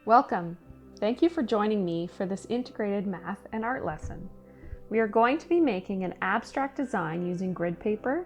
Welcome! Thank you for joining me for this integrated math and art lesson. We are going to be making an abstract design using grid paper,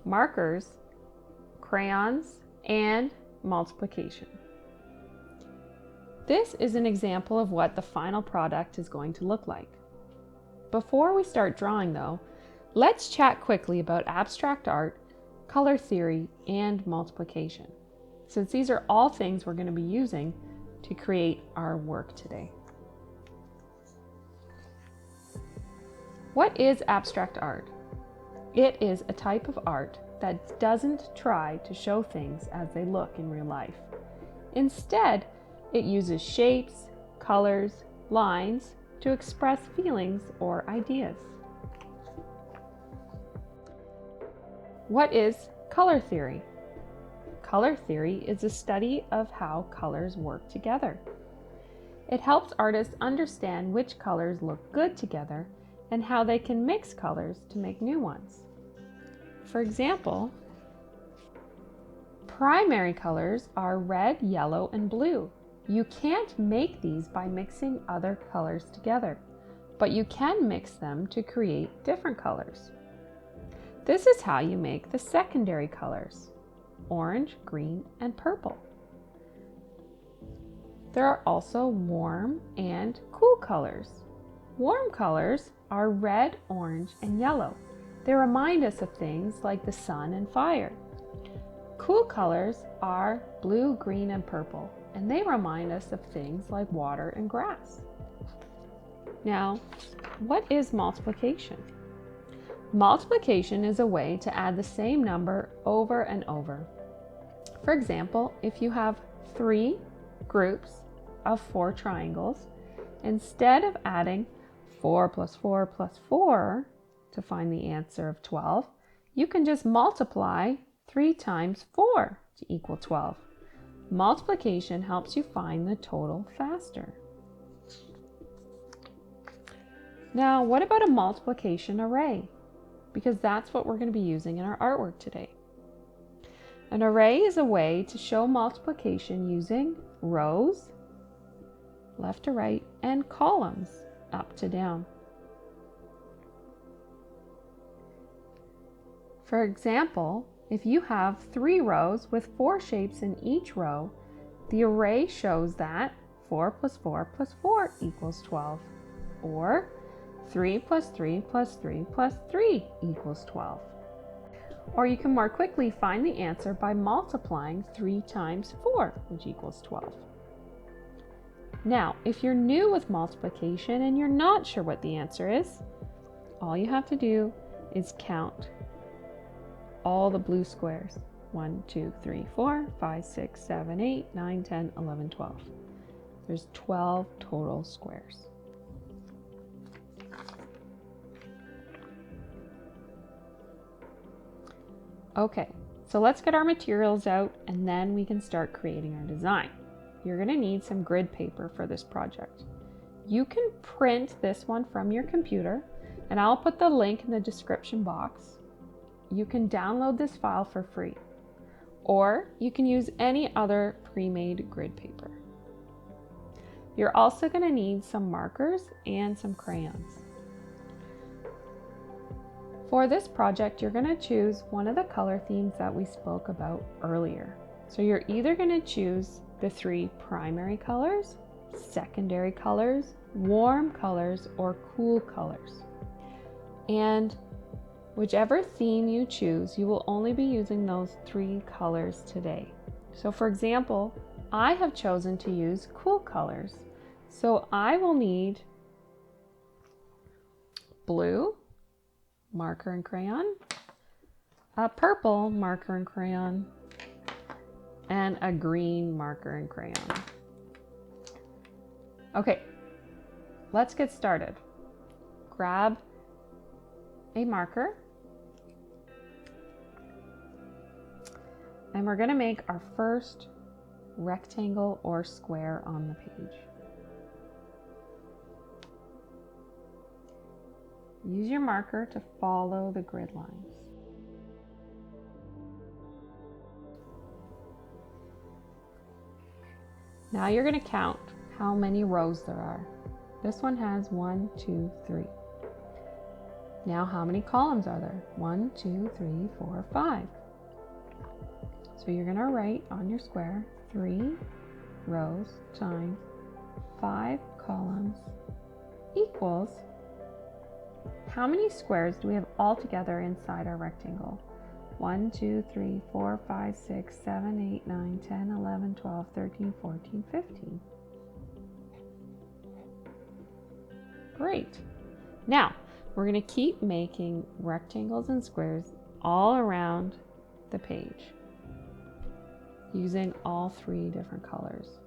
markers, crayons, and multiplication. This is an example of what the final product is going to look like. Before we start drawing though, let's chat quickly about abstract art, color theory, and multiplication, since these are all things we're going to be using to create our work today. What is abstract art? It is a type of art that doesn't try to show things as they look in real life. Instead, it uses shapes, colors, lines to express feelings or ideas. What is color theory? Color theory is a study of how colors work together. It helps artists understand which colors look good together and how they can mix colors to make new ones. For example, primary colors are red, yellow, and blue. You can't make these by mixing other colors together, but you can mix them to create different colors. This is how you make the secondary colors: orange, green, and purple. There are also warm and cool colors. Warm colors are red, orange, and yellow. They remind us of things like the sun and fire. Cool colors are blue, green, and purple, and they remind us of things like water and grass. Now, what is multiplication? Multiplication is a way to add the same number over and over. For example, if you have 3 groups of 4 triangles, instead of adding 4 plus 4 plus 4 to find the answer of 12, you can just multiply 3 times 4 to equal 12. Multiplication helps you find the total faster. Now, what about a multiplication array? Because that's what we're going to be using in our artwork today. An array is a way to show multiplication using rows, left to right, and columns, up to down. For example, if you have 3 rows with 4 shapes in each row, the array shows that 4 plus 4 plus 4 equals 12, or 3 plus 3 plus 3 plus 3 equals 12. Or you can more quickly find the answer by multiplying 3 times 4, which equals 12. Now, if you're new with multiplication and you're not sure what the answer is, all you have to do is count all the blue squares. 1, 2, 3, 4, 5, 6, 7, 8, 9, 10, 11, 12. There's 12 total squares. Okay, so let's get our materials out and then we can start creating our design. You're going to need some grid paper for this project. You can print this one from your computer, and I'll put the link in the description box. You can download this file for free, or you can use any other pre-made grid paper. You're also going to need some markers and some crayons. For this project, you're going to choose one of the color themes that we spoke about earlier. So you're either going to choose the 3 primary colors, secondary colors, warm colors, or cool colors. And whichever theme you choose, you will only be using those 3 colors today. So for example, I have chosen to use cool colors. So I will need blue, marker and crayon, a purple marker and crayon, and a green marker and crayon. Okay, let's get started. Grab a marker, and we're going to make our first rectangle or square on the page. Use your marker to follow the grid lines. Now you're going to count how many rows there are. This one has 1, 2, 3. Now how many columns are there? 1, 2, 3, 4, 5. So you're going to write on your square 3 rows times 5 columns equals, how many squares do we have all together inside our rectangle? 1, 2, 3, 4, 5, 6, 7, 8, 9, 10, 11, 12, 13, 14, 15. Great. Now, we're going to keep making rectangles and squares all around the page using all 3 different colors.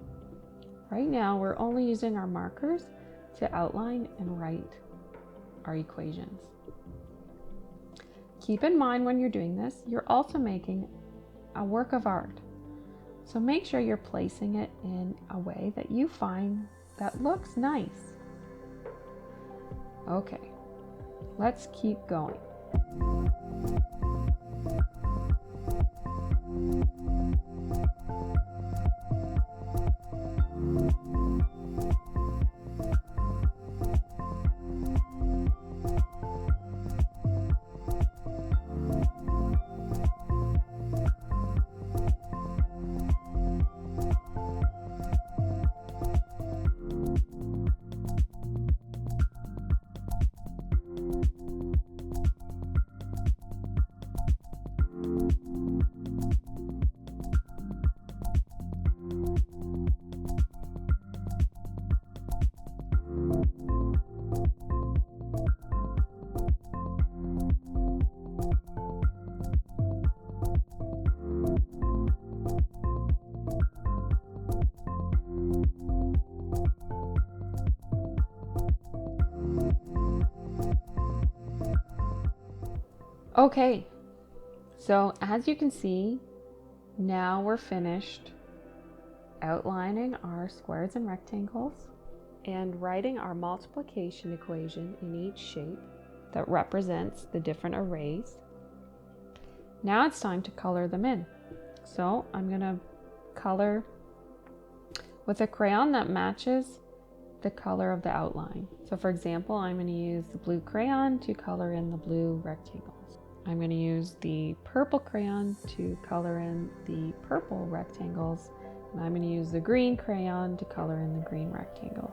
Right now, we're only using our markers to outline and write our equations. Keep in mind when you're doing this, you're also making a work of art. So make sure you're placing it in a way that you find that looks nice. Okay, let's keep going. Okay, so as you can see, now we're finished outlining our squares and rectangles and writing our multiplication equation in each shape that represents the different arrays. Now it's time to color them in. So I'm going to color with a crayon that matches the color of the outline. So for example, I'm going to use the blue crayon to color in the blue rectangles. I'm going to use the purple crayon to color in the purple rectangles. And I'm going to use the green crayon to color in the green rectangles.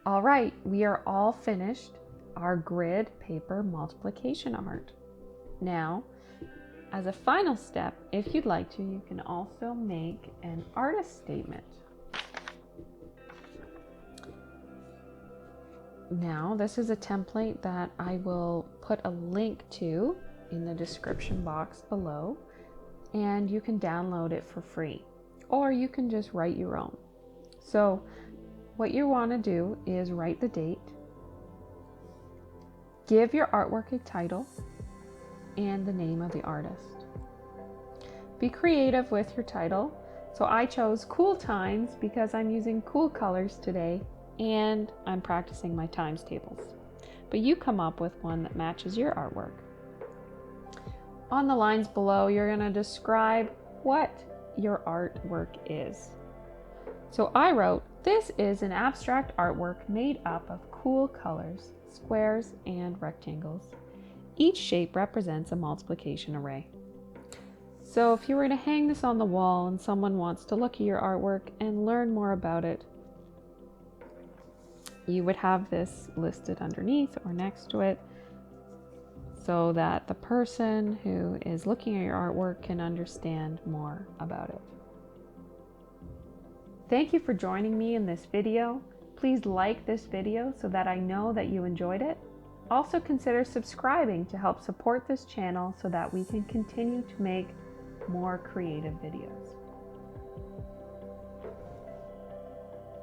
All right, we are all finished our grid paper multiplication art. Now, as a final step, if you'd like to, you can also make an artist statement. Now, this is a template that I will put a link to in the description box below, and you can download it for free, or you can just write your own. So what you want to do is write the date, give your artwork a title, and the name of the artist. Be creative with your title. So I chose Cool Times because I'm using cool colors today and I'm practicing my times tables. But you come up with one that matches your artwork. On the lines below, you're going to describe what your artwork is. So I wrote, this is an abstract artwork made up of cool colors, squares, and rectangles. Each shape represents a multiplication array. So if you were to hang this on the wall and someone wants to look at your artwork and learn more about it, you would have this listed underneath or next to it so that the person who is looking at your artwork can understand more about it. Thank you for joining me in this video. Please like this video so that I know that you enjoyed it. Also consider subscribing to help support this channel so that we can continue to make more creative videos.